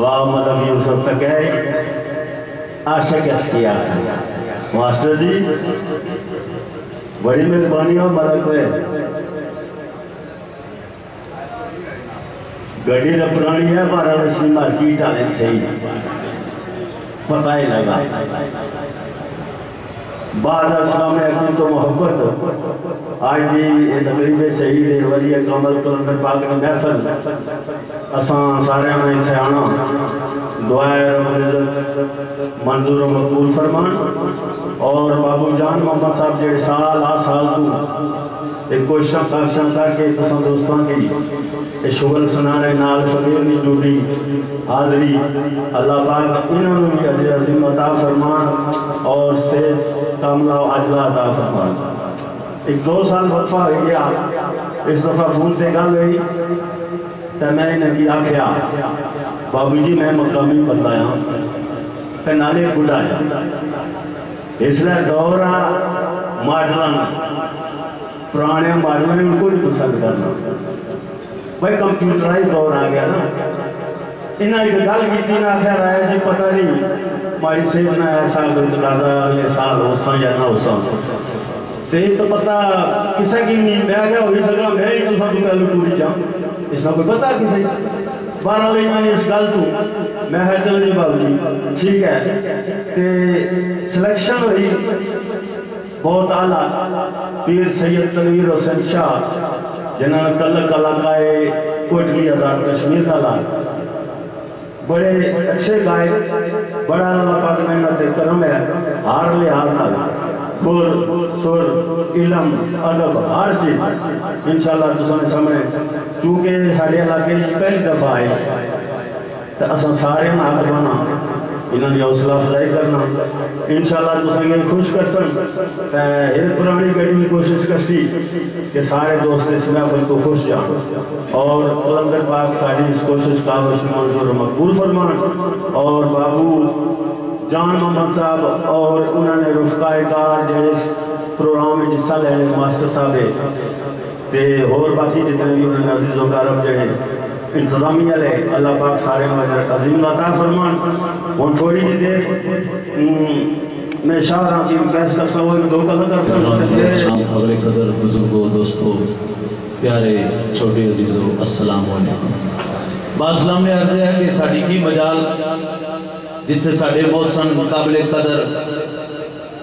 वाह मतलब यूसुफ तक है आशिक किया मास्टर जी बड़ी मेहरबानी हो मदद है गड्डी तो पुरानी है वाराणसी मार्केट आए थे पता ही लगा बाद अस्सलाम वालेकुम तो मोहब्बत आज भी ये तकरीब शहीद वली कमल कलंदर पाक ने महफल असा सारे ने इत्थे आना दुआए रब मंजूर मकबूल फरमान और बाबू जान मोहम्मद साहब जेड़े साल आ साल तू एक कोशिश करके तुम दोस्तों की शुगल सुनाने नाल फकीर नी जुड़ी हाजरी अल्लाह पाक इन्होंने भी अजर अजीम अता फरमान और से कामला अजला अता फरमान। एक 2 साल वक्फा हो गया इस दफा फोन से गल हुई तो मैं इन्हें आख्या बाबू जी मैं मकामी बदलाया तो नाले बुढ़ाया इसलिए दौर आ मॉडल पुराने मॉडल में उनको नहीं पसंद करना भाई कंप्यूटराइज दौर आ गया ना इन्हें एक गल की ना आख्या रहा जी पता नहीं मारी सेहत ना ऐसा दादा अगले साल हो या ना हो तो पता किसी की नहीं मैं क्या हो सकता मैं ही तो सब गल पूरी जाऊँ इसका कोई पता किसी बारह मैंने इस गल तू मैं है चलो जी बाबू जी ठीक है तो सिलेक्शन हुई बहुत आला पीर सैयद तनवीर हुसैन शाह जिन्होंने कल कलाकाए कोटली आजाद कश्मीर का ला बड़े अच्छे गाए बड़ा अल्लाह पाक ने इन्होंने करम है हार लिहाज ना सुर सुर इलम अदब हर चीज इंशाल्लाह तुसाने सामने क्योंकि साढ़े इलाके पहली दफा आए तो असा सारे हाथ बना इन्होंने हौसला अफजाई करना इंशाल्लाह तुसा खुश कर सन ये पुरानी गड्डी की कोशिश कर सी कि सारे दोस्त इस महफिल को खुश जान और कलंदर पाक साड़ी इस कोशिश का मंजूर मकबूल फरमान और बाबू जान मोहम्मद साहब और उन्होंने रुफकायकार जो इस प्रोग्राम में हिस्सा लेने मास्टर साहब ते होर बाकी जितने भी उन्होंने अजीज़ों का रब जड़े इंतजामिया ले अल्लाह पाक सारे अजीम अता फरमान और थोड़ी जी देर मैं शाह राजी बहस कर सकूँ दो कदम कर सकूँ खबरें कदर बुजुर्गों दोस्तों प्यारे छोटे अजीज़ों अस्सलाम वालेकुम। बासलाम ने अर्ज है कि साड़ी की मजाल जिथे साढ़े मौसम काबिल कदर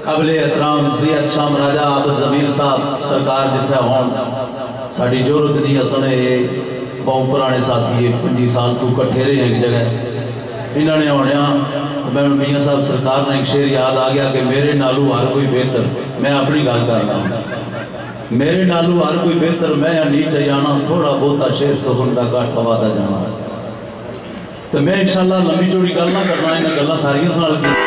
काबिल एहतराम ज़ियत शाम राजा आबद ज़मीर साहब सरकार जिथे होन साड़ी जरूरत नहीं असने बहुत पुराने साथी 25 साल तू कट्ठे रहे एक जगह इन्होंने आने मैं मियाँ साहब सरकार ने एक शेर याद आ गया कि मेरे नालू हर कोई बेहतर मैं अपनी गल कर रहा हूँ मेरे नालू हर कोई बेहतर मैं नीचे जाना थोड़ा बहुता शेर सुगन का घट वादा जाना तो मैं इंशाल्लाह लंबी चौड़ी गल ना करना इन गल्लां सारियां सुना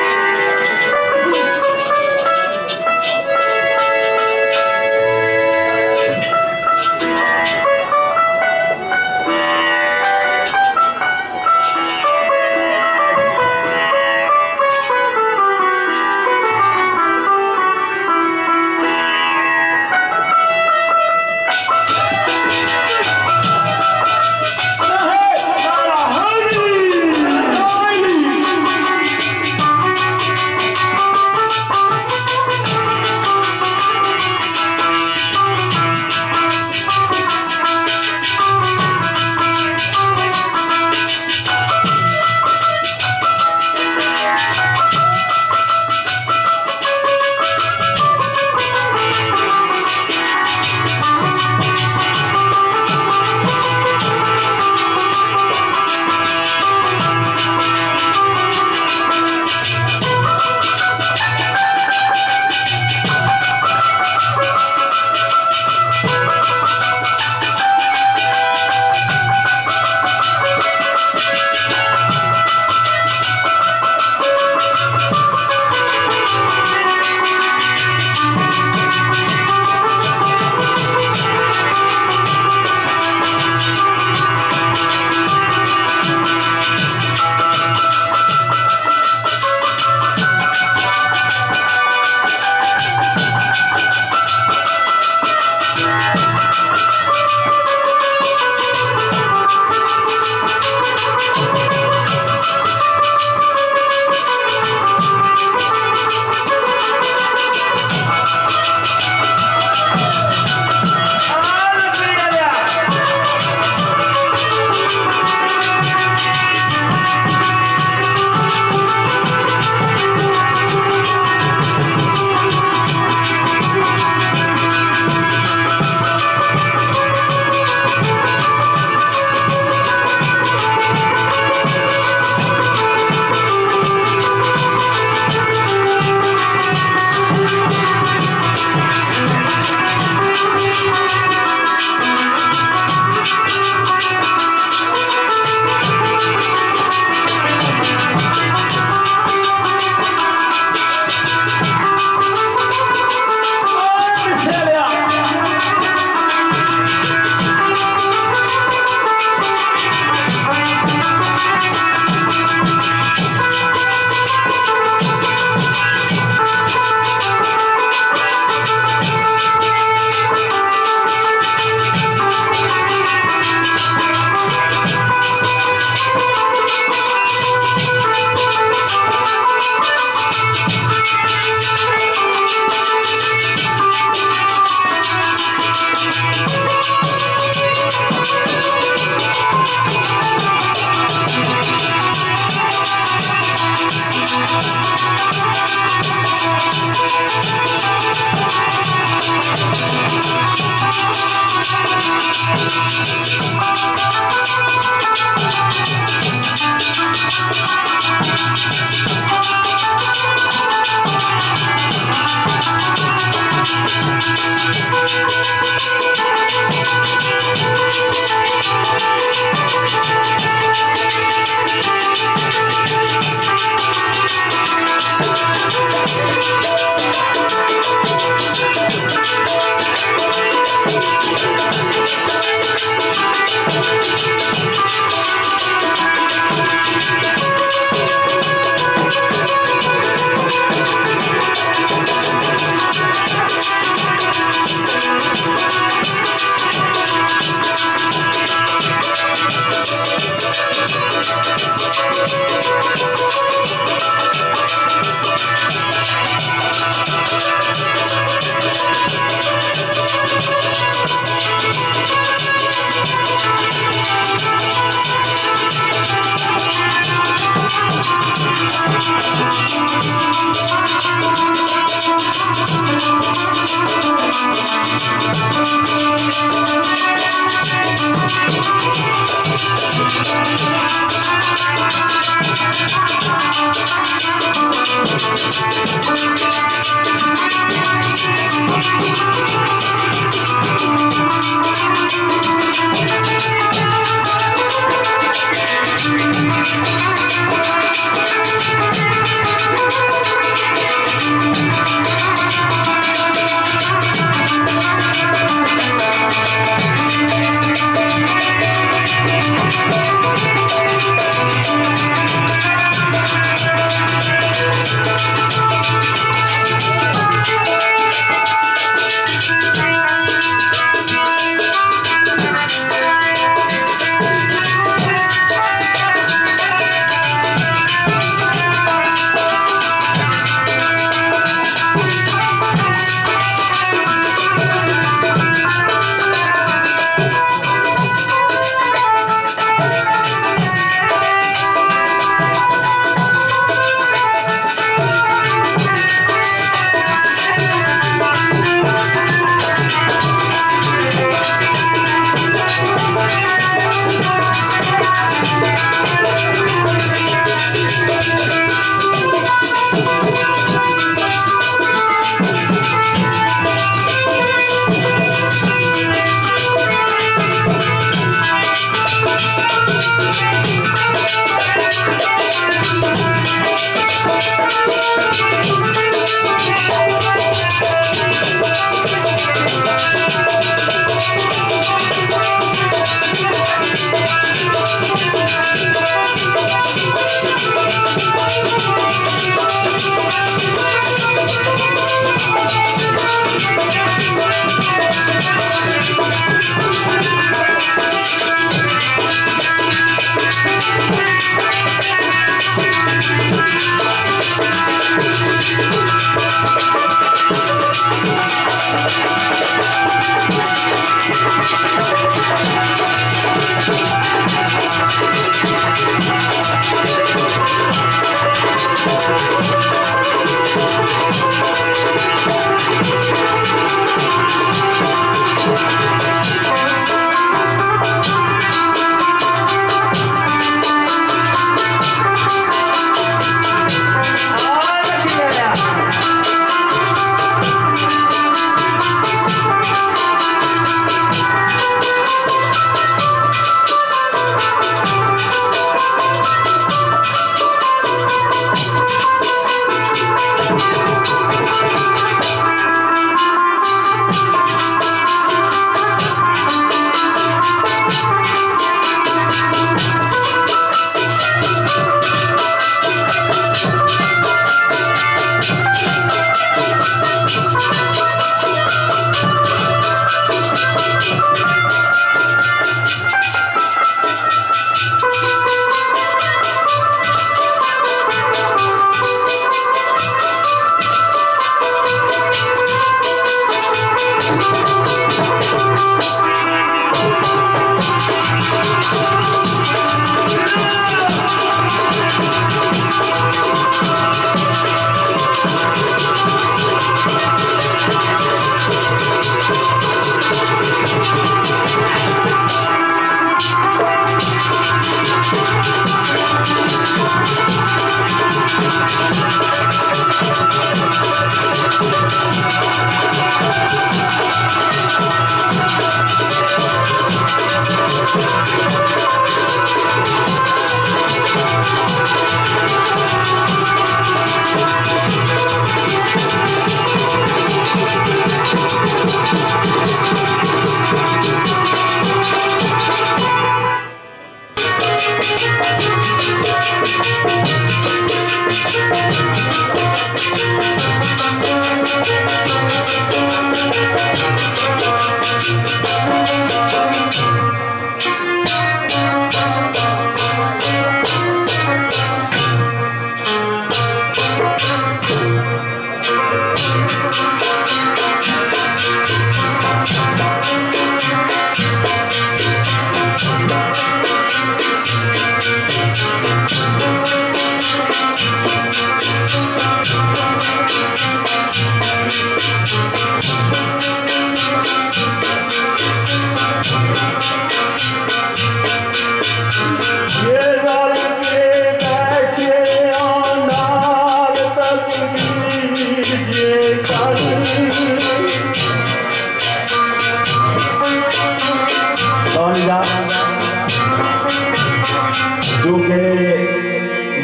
क्योंकि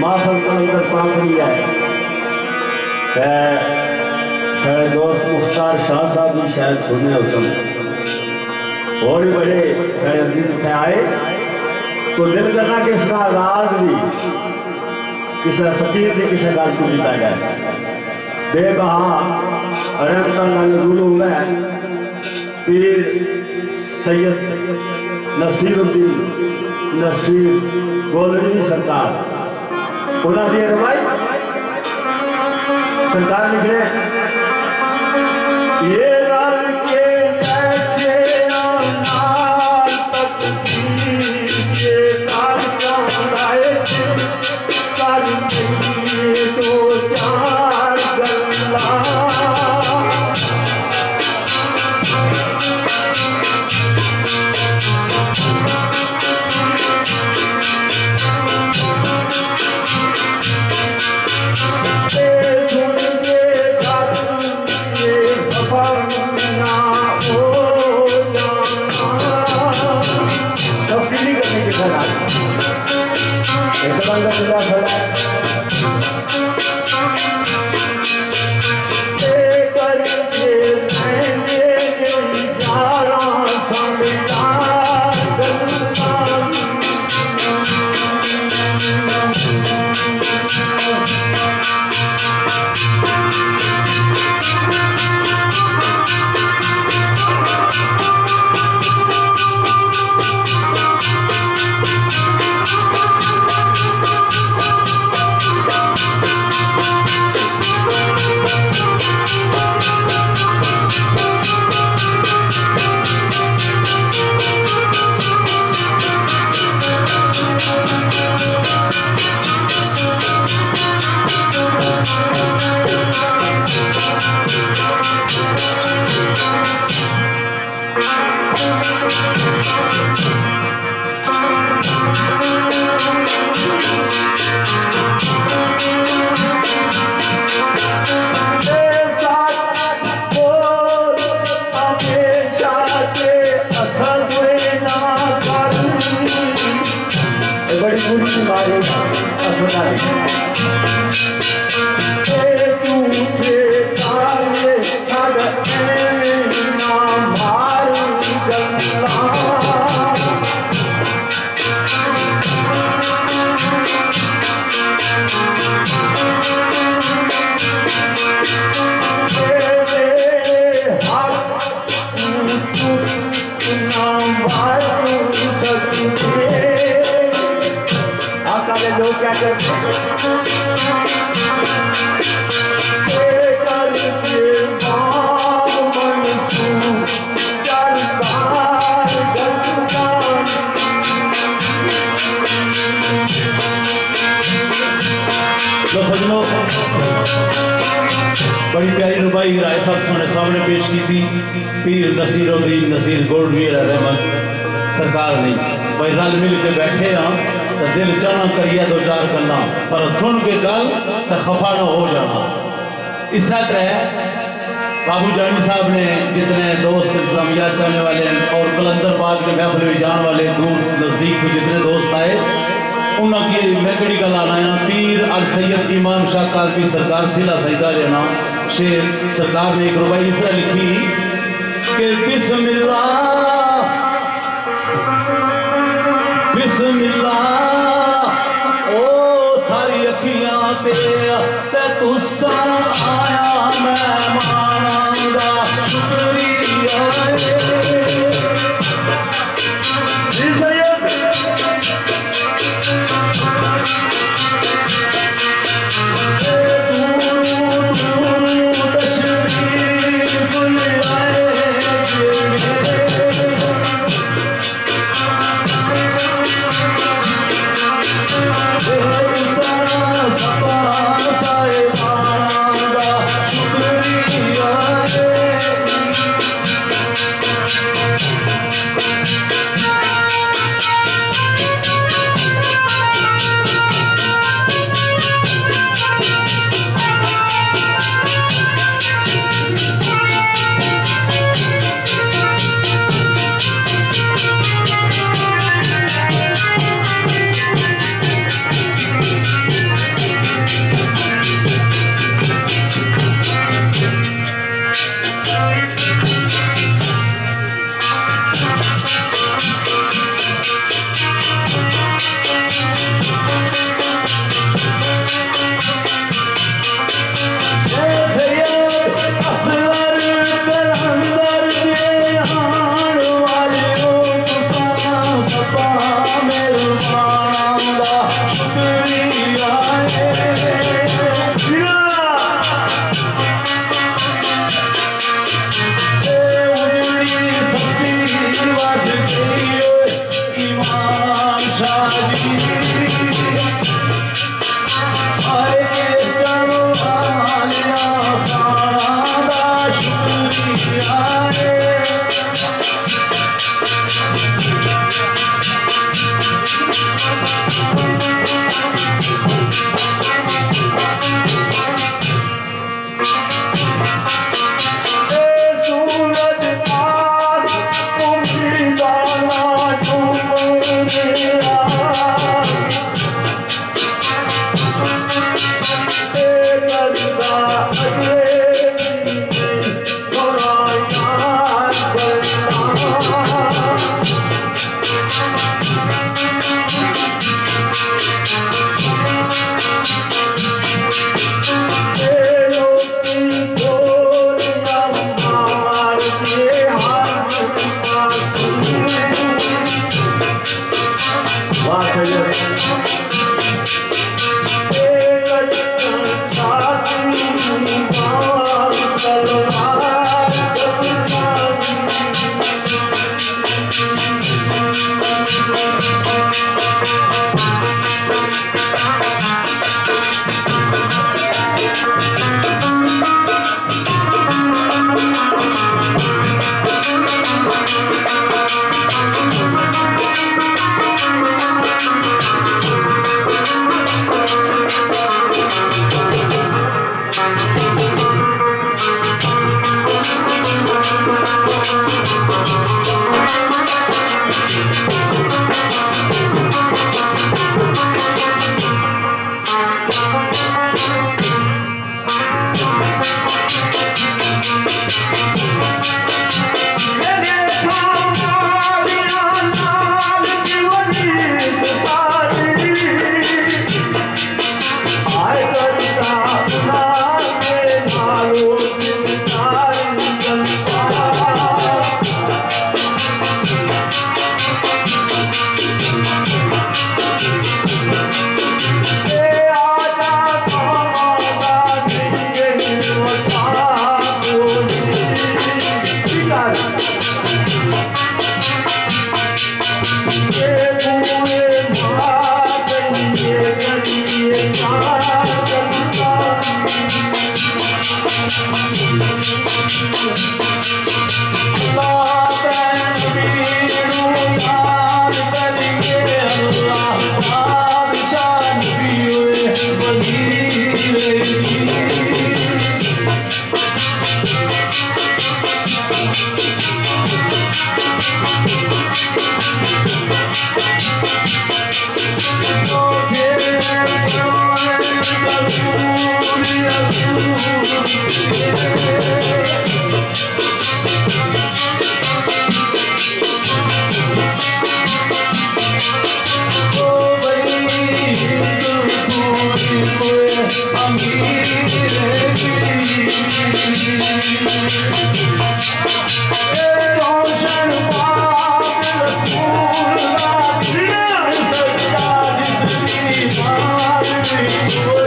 माफल का अंदर पाकड़ी है सारे दोस्त मुख्तार शाह साहब भी शायद सुने उस समय और भी बड़े सारे अजीज इतने आए तो दिल करना कि इसका आगाज भी किसी फकीर की किसी गल को किया जाए बेबहा रहमत का नज़ूल हुआ है पीर सैयद नसीरुद्दीन नसीर गोलड़ी सरकार उन्होंने रवाई सरकार निकले ये रल के बैठे नाल तकदीर के साथ चौराहे कर नहीं तो चार गल्ला बड़ी प्यारी रुबाई राय साहब सामने पेश की थी पीर नसीरुद्दीन नसीर गोल्डवीर रहमत सरकार ने भाई रल मिल के बैठे हाँ तो दिल चाहना करिए दो चार गल्ला पर सुन के गल तो खफा न हो जाना। इस तरह बाबू जानी साहब ने जितने दोस्त इंतजामिया चाहने वाले और कलंदरबाद के महफिल में जाने वाले दूर नज़दीक के जितने दोस्त आए उनकी मैं कड़ी गल आना है पीर अल सैयद इमाम शाह काज़मी सरकार सिला सजदा लेना शेर सरकार ने एक रुबाई इस तरह लिखी कि बिस्मिल्लाह बिस्मिल्लाह ओ सारी अखियां ते तुसा आया मैं दा शुक्रिया रोशन पाक रसूल सच्चा जिसकी वो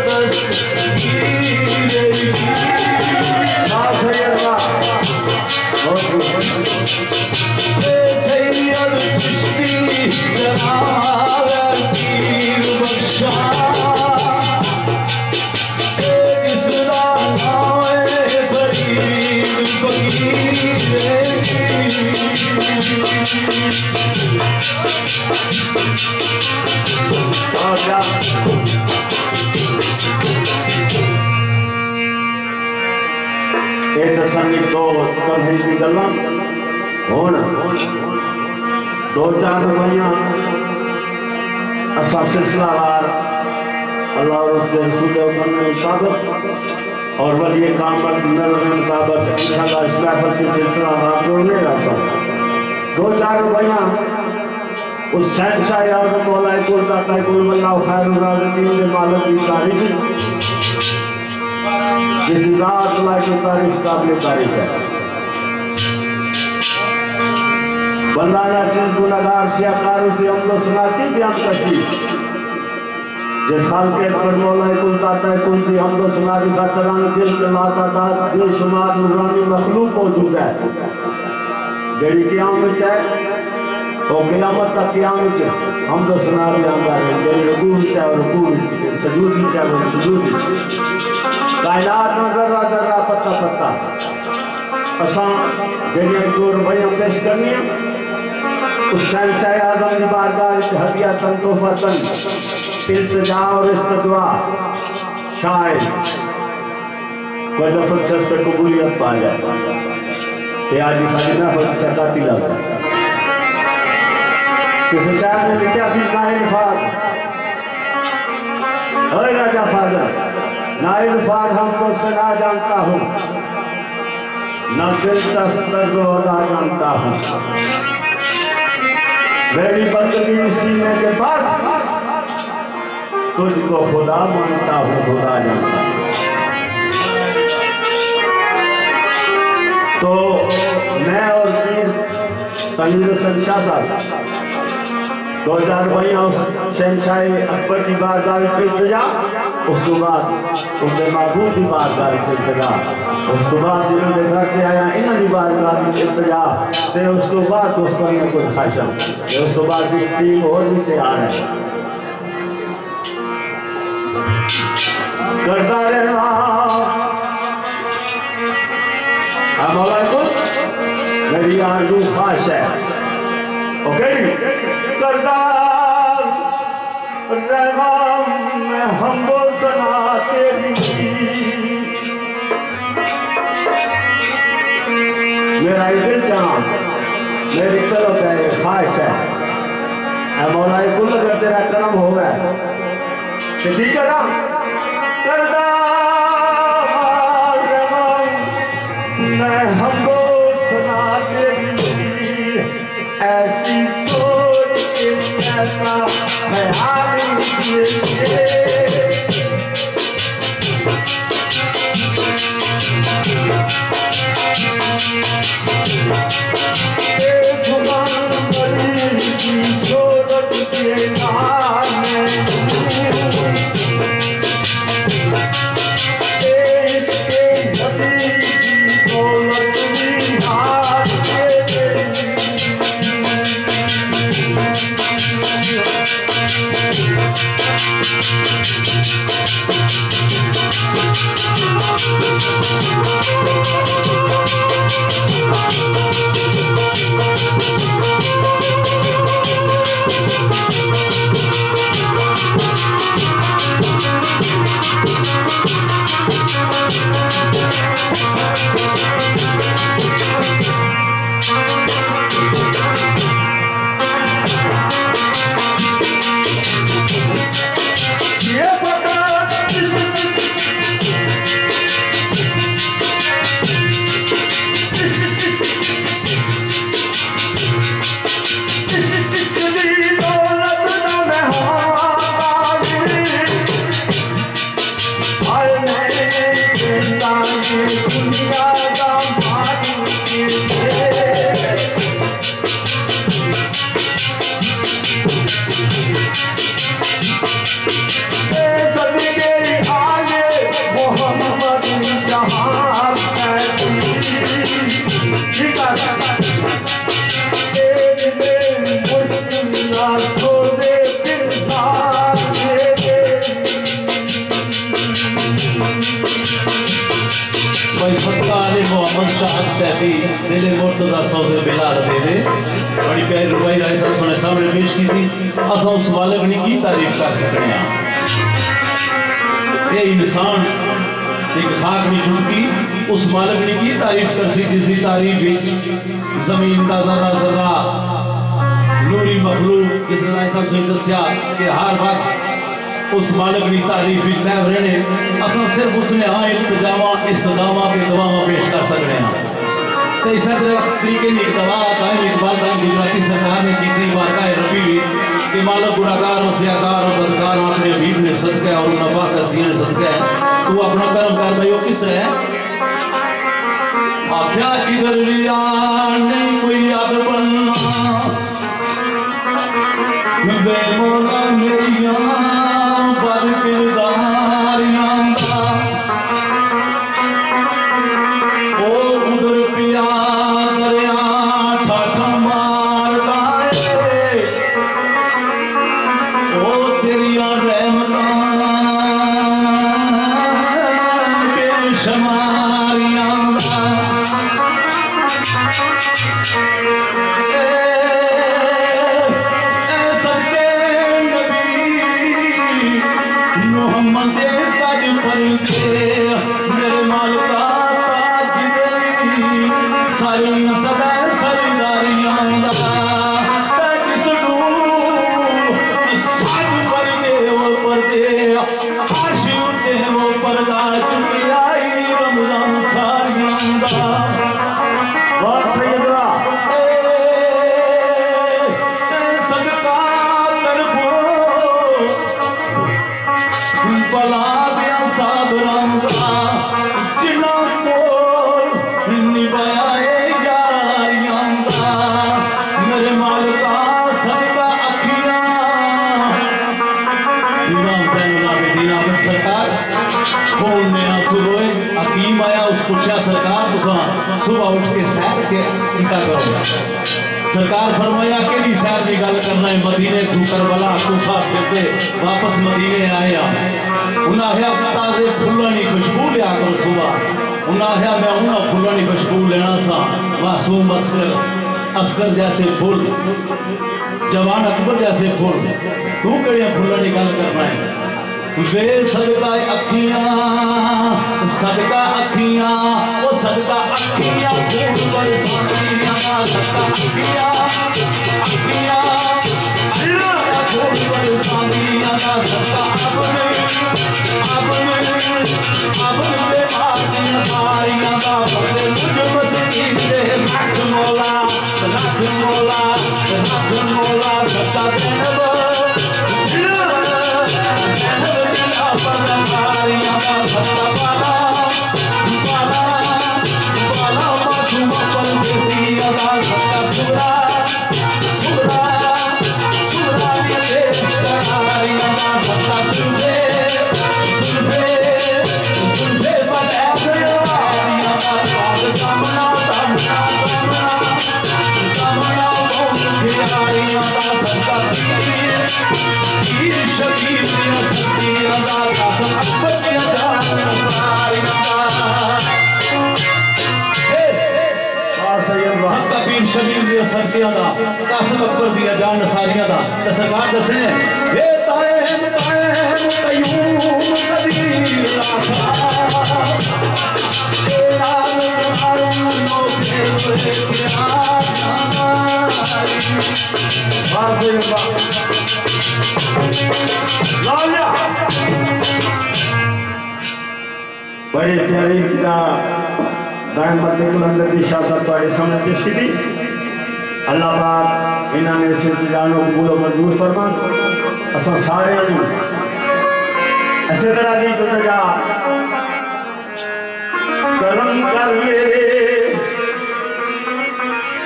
सैयद चिश्ती जनाब पीर बख्शा जिसदा नाम है फरीद फकीर और क्या ਇਹ ਦਸਾਂਗੀ ਦੋ ਕਮੇ ਦੀ ਗੱਲਾਂ ਹੁਣ दो चार रुपया असा सिलसिलावार अल्लाह और उसके रसूल के मुताबिक और वली कामत नज़र के मुताबिक इंशाअल्लाह इस महफिल की सिलसिलावार जोड़ने रहता दो चार रुपया उस शहंशाह आज़म मौला कुल दाता कुल वल्लाह खैरुर राज़िकीन के मालिक की तारीफ जिसकी ज़ात अल्लाह की तारीफ काबिल तारीफ है बंदाना चीज गुनागार शियाकार उसे हमको सुनाती थी हम कशी जिस हाल के पर मौला कुल ताता कुल थी हमको सुनाती खातरान दिल के लाता दात बेशुमार नूरानी मखलूक मौजूद है जेड़ी क़यामत है वो क़यामत तक क़यामत है हमको सुना भी आंदा है जेड़ी रुकू है और रुकू सजूद है और सजूद कायनात में जर्रा जर्रा पत्ता पत्ता असा जेड़ी दो रुपया पेश करनी है उस शहंशाह आज़म की बारगाह हदियतन तोहफतन इल्तिजा और इस्तदवा शायद कोई दफर से कबूलियत पा जाए ये आज सारी महफिल से कातिल है किसी शायर ने लिखा थी नाइल फाद अरे राजा फादर नाइल फाद हमको सदा जानता हूँ न दिलचस्प अदा जानता हूँ मेरी बंदगी सीने के पास तुझको खुदा मानता हूँ खुदा जानता हूँ तो मैं और पीर तनीर हसन शाह साहब 2022 उस शहंशाह अकबर की बारगाह से इल्तिजा उसके बाद उनके महबूब की बारगाह से इल्तिजा उसके बाद जिन्होंने घर से आया इन्हों की बारगाह से इल्तिजा ते उसके बाद दोस्तों ने कुछ खाशा उसके बाद एक टीम और भी तैयार है करता रहना मेरी आरज़ू ख्वाहिश है ओके करता रहमान में हमको सना तेरी मेरा दिल चाह मेरी तरफ है ख्वाहिश है मौला कुल अगर तेरा करम हो गया तो ठीक है ना करदा मैं हमको सुना तेरी ऐसी सोच के ऐसा ख्याल मुर्तजा सौसे बिलाल दे दे बड़ी प्यारी रुबाई राय साहब सुने सामने पेश की थी। असा उस मालिक ने की तारीफ कर सकते हैं। ये इंसान एक खाक नहीं छुटकी उस मालिक ने की तारीफ कर सी जिसकी तारीफ जमीन का जरा जरा नूरी मखलूक जिसने राय साहब से दसिया कि हर वक्त उस मालिक की तारीफ तैव रहने असा सिर्फ उसने हाँ इल्तजामा इस्तदामा के दवावा पेश कर सकते हैं। तो इस तरीके की दवा कायम इकबाल खान गुजराती सरकार ने की वाक़ा रबी भी कि मालिक गुनाहगार वसियाकार और बदकार अपने हबीब ने सदका और नफा कसीर ने सदका है तू अपना कर्म कर भाई। वो किस तरह है आख्या इधर लिया नहीं कोई याद बनना बेमोला मेरिया बद किरदारियां ओ उधर पिया दरिया ठाठा मारदा ओ तेरिया रहमतां बेशुमारियां सुबह उठ के सैर के करो। सरकार फरमाया कि सैर की गल करना है मदीने तू करबला तूफा फिरते वापस मदीने आए उन्हें आया ताजे फुलों की खुशबू लिया करो। सुबह उन्हें आया मैं उन्हें फुलों की खुशबू लेना सा मासूम असकर जैसे फुल जवान अकबर जैसे फुल तू कड़िया फुलों की गल करना है वे सदका अखियां वो सदका अखियां फूल बरसातियां सदका अखियां अल्लाह फूल बरसातियां सदका अपने आतियां मारियां दा बदले मुझ मस्जिद दे लाख मौला सदका ज़ैनब शबीर दिया सरकियां दा कासिम अकबर दिया जान नसारियां दा ते सरकार दसने ए तायम कयूम कबीर तेरा नो के बड़े प्यारी दायमत कुलंदर की शासत तुम्हारे सामने पेश की थी। अल्लाह पाक इन्होंने इस इंतजाम को कबूल मंजूर फरमा। असा सारे इसी तरह की गुज़ारा करम कर मेरे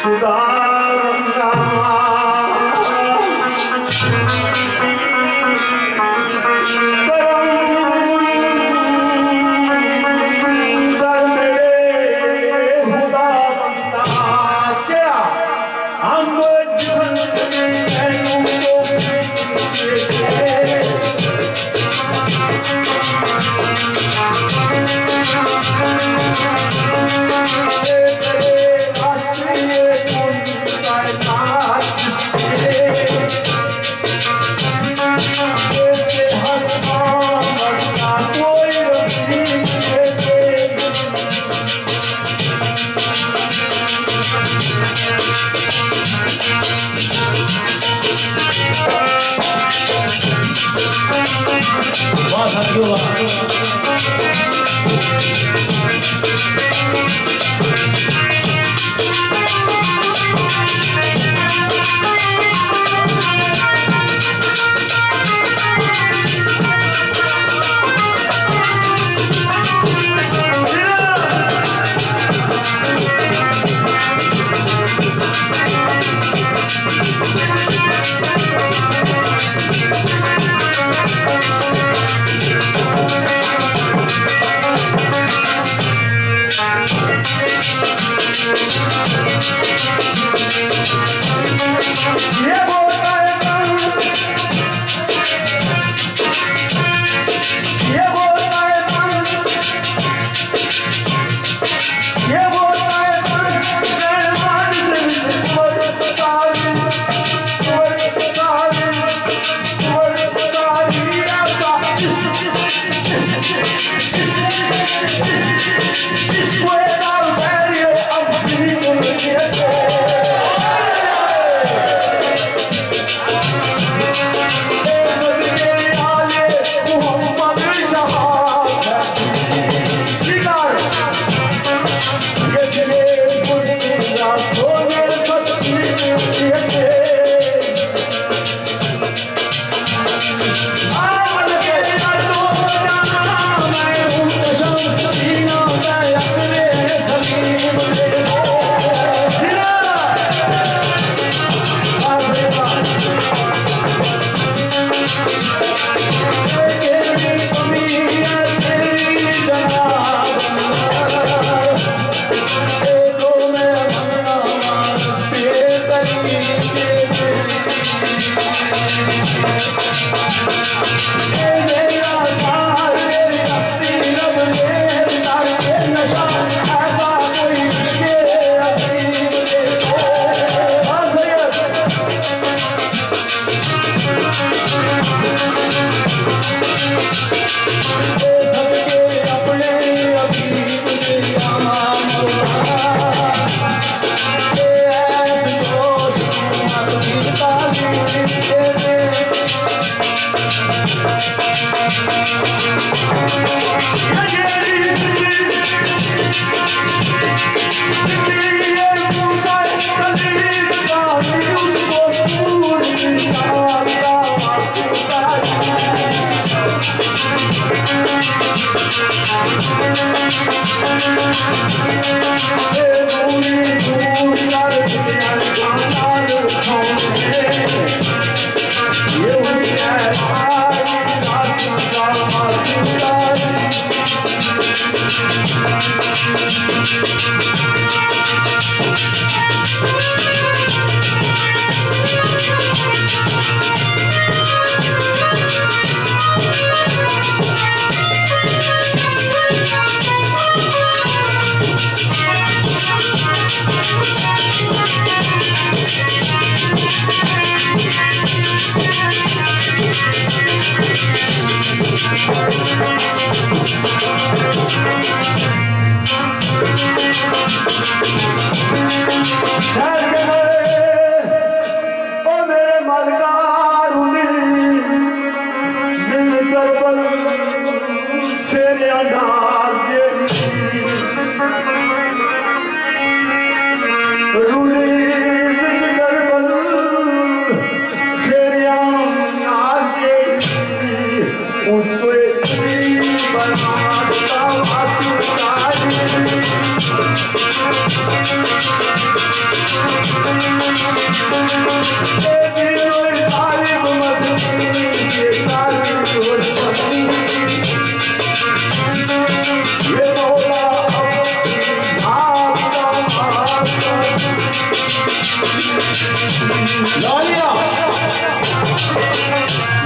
खुदा वाह साथियों वाह।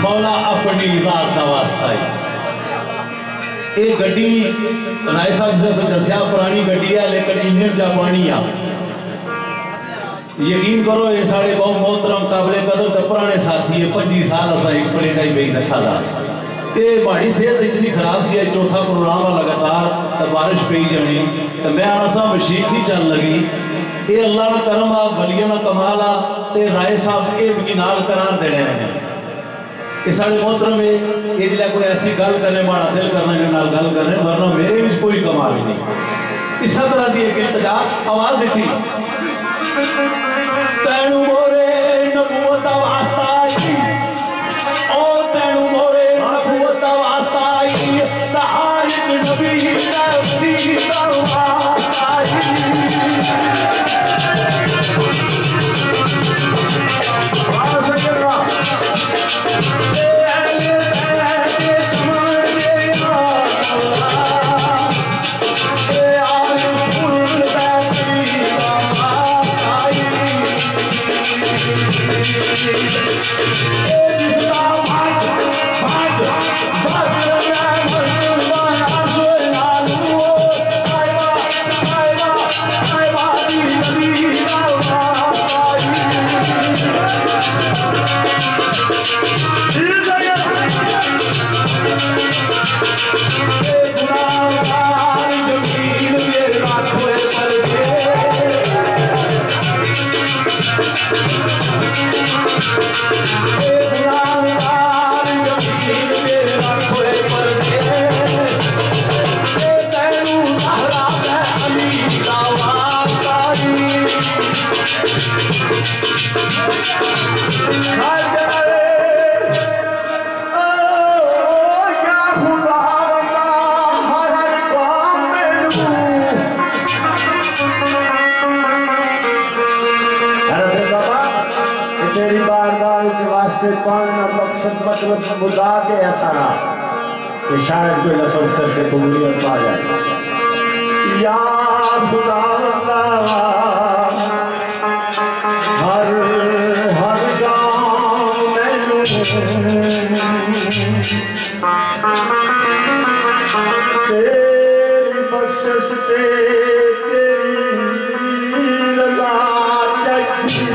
मौला अपनी बात का वास्ता है। ये गड्डी राय साहब ने दसिया पुरानी गड्डी है लेकिन इंजन जापानी आ। यकीन करो ये साढ़े बहुत मोहतरम काबिले कदर तो पुराने साथी है। 25 साल असा एक प्लेट ही बेच रखा था। माड़ी सेहत इतनी खराब सी, चौथा प्रोग्राम लगातार तो बारिश पई जानी तो मैं आना सा मशीन नहीं चल लगी। ये अल्लाह का करम आ, वलियों का कमाल आ। राय साहब ये भी नाल करार देने हैं। कि साढ़े मोहतरम है ये जिला कोई ऐसी गल करने वाला दिल करने के नाल गल करने वरना मेरे भी कोई कमाल ही नहीं। इस तरह की एक इल्तिजा आवाज दी तैनू मोरे नबूवत वास्ता आई ओ तैनू मोरे नबूवत वास्ता आई तारिक नबी नबी वास्ता आई मतलब बुला के ऐसा रहा कि शायद कोई लफ्ज़ करके कबूलियत पा जाए। या खुदा हर हर गाँव में तेरी बख्शिश तेरी रज़ा चाहिए।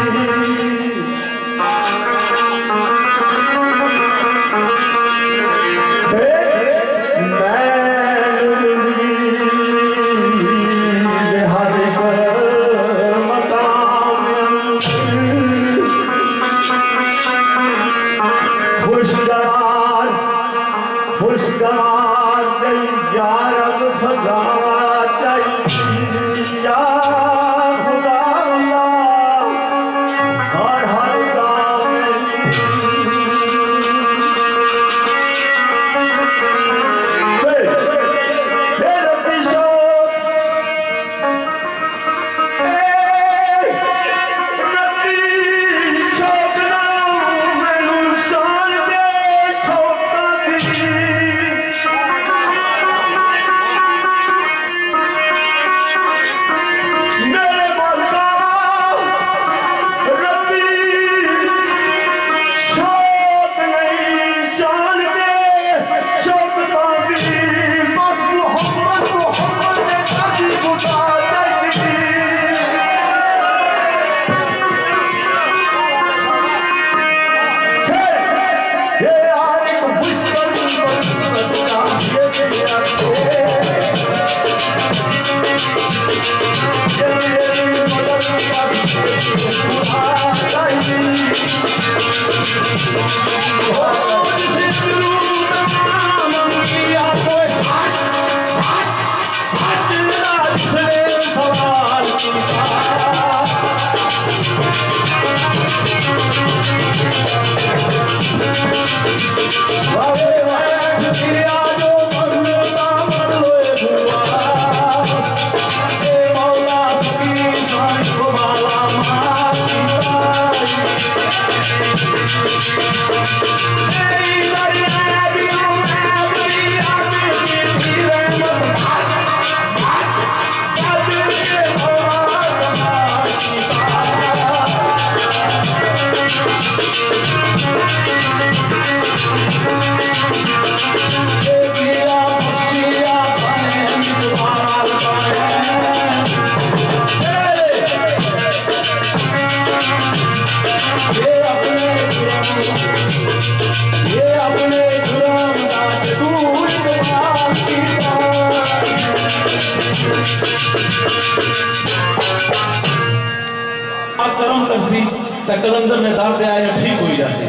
कलंदर ने दर पे आए ठीक हो जासी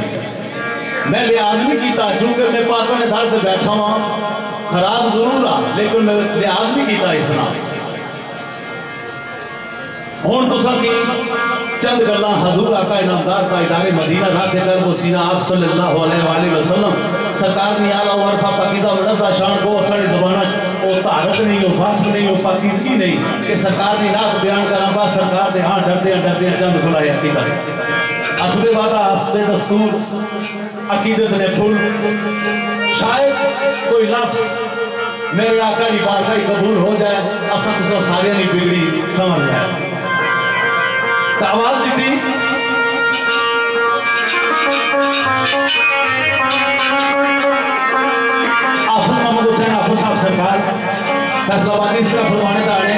मैं लिहाज नहीं किया, चूंकि मैं पाक ने दर से बैठा हुआ, खराब जरूर आ लेकिन मैं लिहाज नहीं किया इस नाल। हुण तुसां की चंद गल्लां हजूर आका इनामदार ताजदारे मदीना राते कर वो सीना आप सल्लल्लाहु अलैहि वसल्लम सरकार ने आला वरफा पाकीज़ा व नज़ा शान को सारी ज़बान ओ तारत नहीं हो, फास्क नहीं हो, पाकीज़गी नहीं कि सरकार दी नात बयान करा बा सरकार दे हां डरदे चंद खुलाए अकीदा असदे वादा असदे दस्तूर अकीदत ने फुल शायद कोई लफ्ज़ मेरे आका की बारगाह कबूल हो जाए, असा तो सारे नहीं बिगड़ी समझ जाए। तो आवाज दी थी आफत मोहम्मद हुसैन आफत साहब सरकार फैसलाबादी इसका फरमाने दाने